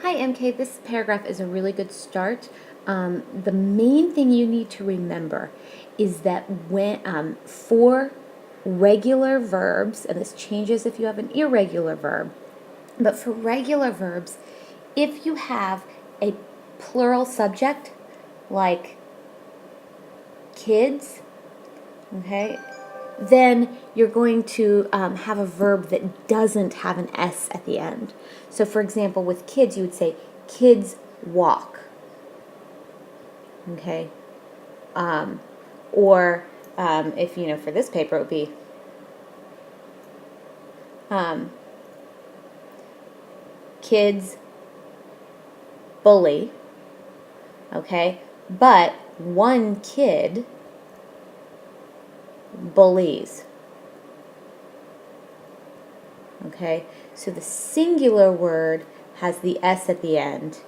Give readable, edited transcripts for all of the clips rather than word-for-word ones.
Hi, MK. This paragraph is a really good start. The main thing you need to remember is that when for regular verbs, and this changes if you have an irregular verb, but for regular verbs, if you have a plural subject like kids, okay, then you're going to have a verb that doesn't have an S at the end. So for example, with kids, you would say, kids walk, okay? Or if, for this paper, it would be, kids bully, okay? But one kid bullies. Okay, so the singular word has the S at the end.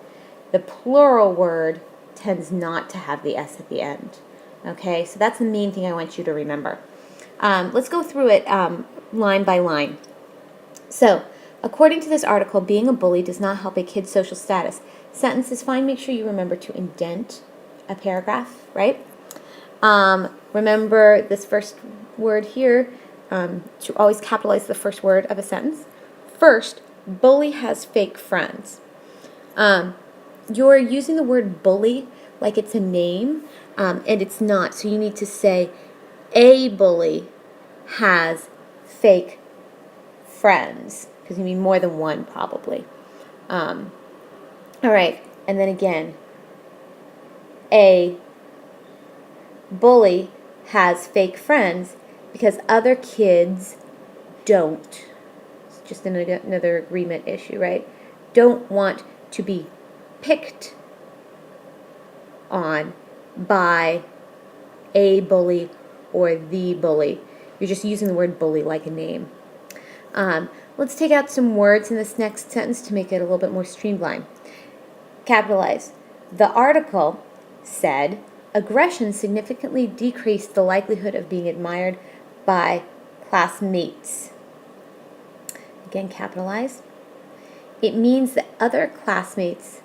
The plural word tends not to have the S at the end. Okay, so that's the main thing I want you to remember. Let's go through it line by line. So, according to this article, being a bully does not help a kid's social status. Sentence is fine. Make sure you remember to indent a paragraph, right? Remember this first word here, to always capitalize the first word of a sentence. First, bully has fake friends. You're using the word bully like it's a name, and it's not. So you need to say, a bully has fake friends, because you mean more than one probably. All right, and then again, a bully has fake friends because other kids don't. It's just another agreement issue, right? Don't want to be picked on by a bully or the bully. You're just using the word bully like a name. Let's take out some words in this next sentence to make it a little bit more streamlined. Capitalize. The article said, aggression significantly decreased the likelihood of being admired by classmates. Again, capitalize. It means that other classmates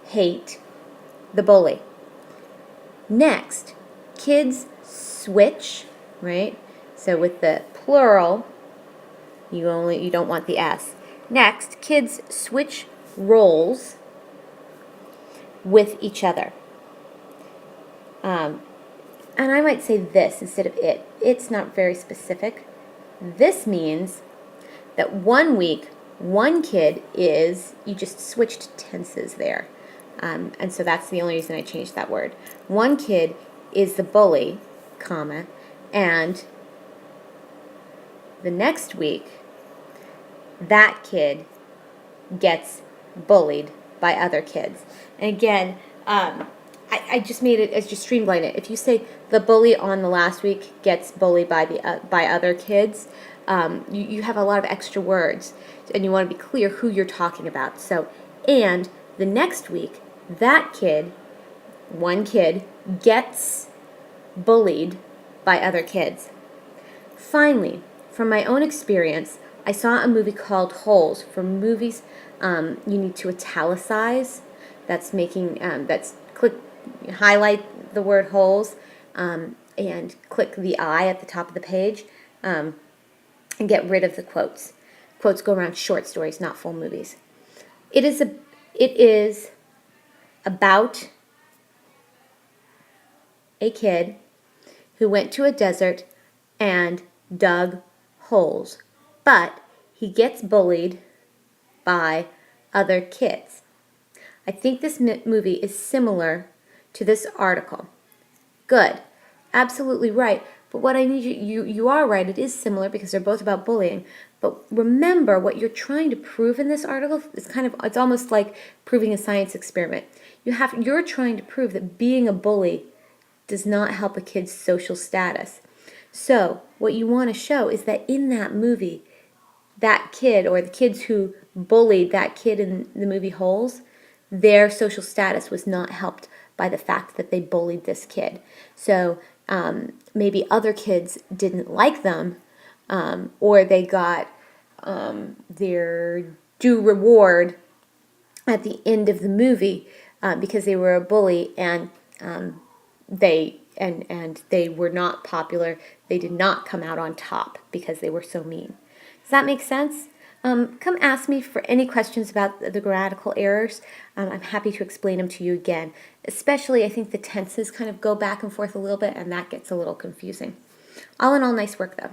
hate the bully. Next, kids switch, right? So with the plural, you don't want the S. Next, kids switch roles with each other. And I might say this instead of it. It's not very specific. This means that 1 week, one kid is, you just switched tenses there. And so that's the only reason I changed that word. One kid is the bully, comma, and the next week, that kid gets bullied by other kids. And again, I just made it, as just streamlined it. If you say the bully on the last week gets bullied by by other kids, you have a lot of extra words, and you want to be clear who you're talking about. So, and the next week, that kid, one kid, gets bullied by other kids. Finally, from my own experience, I saw a movie called Holes. For movies, you need to italicize. That's making highlight the word holes, and click the I at the top of the page, and get rid of the quotes. Quotes go around short stories, not full movies. It is about a kid who went to a desert and dug holes, but he gets bullied by other kids. I think this movie is similar to this article. Good. Absolutely right. But what I need you are right, it is similar because they're both about bullying. But remember, what you're trying to prove in this article is it's almost like proving a science experiment. You're trying to prove that being a bully does not help a kid's social status. So, what you want to show is that in that movie, that kid, or the kids who bullied that kid in the movie Holes, their social status was not helped by the fact that they bullied this kid. So maybe other kids didn't like them, or they got their due reward at the end of the movie because they were a bully and they they were not popular. They did not come out on top because they were so mean. Does that make sense? Come ask me for any questions about the grammatical errors. I'm happy to explain them to you again. Especially, I think the tenses kind of go back and forth a little bit, and that gets a little confusing. All in all, nice work though.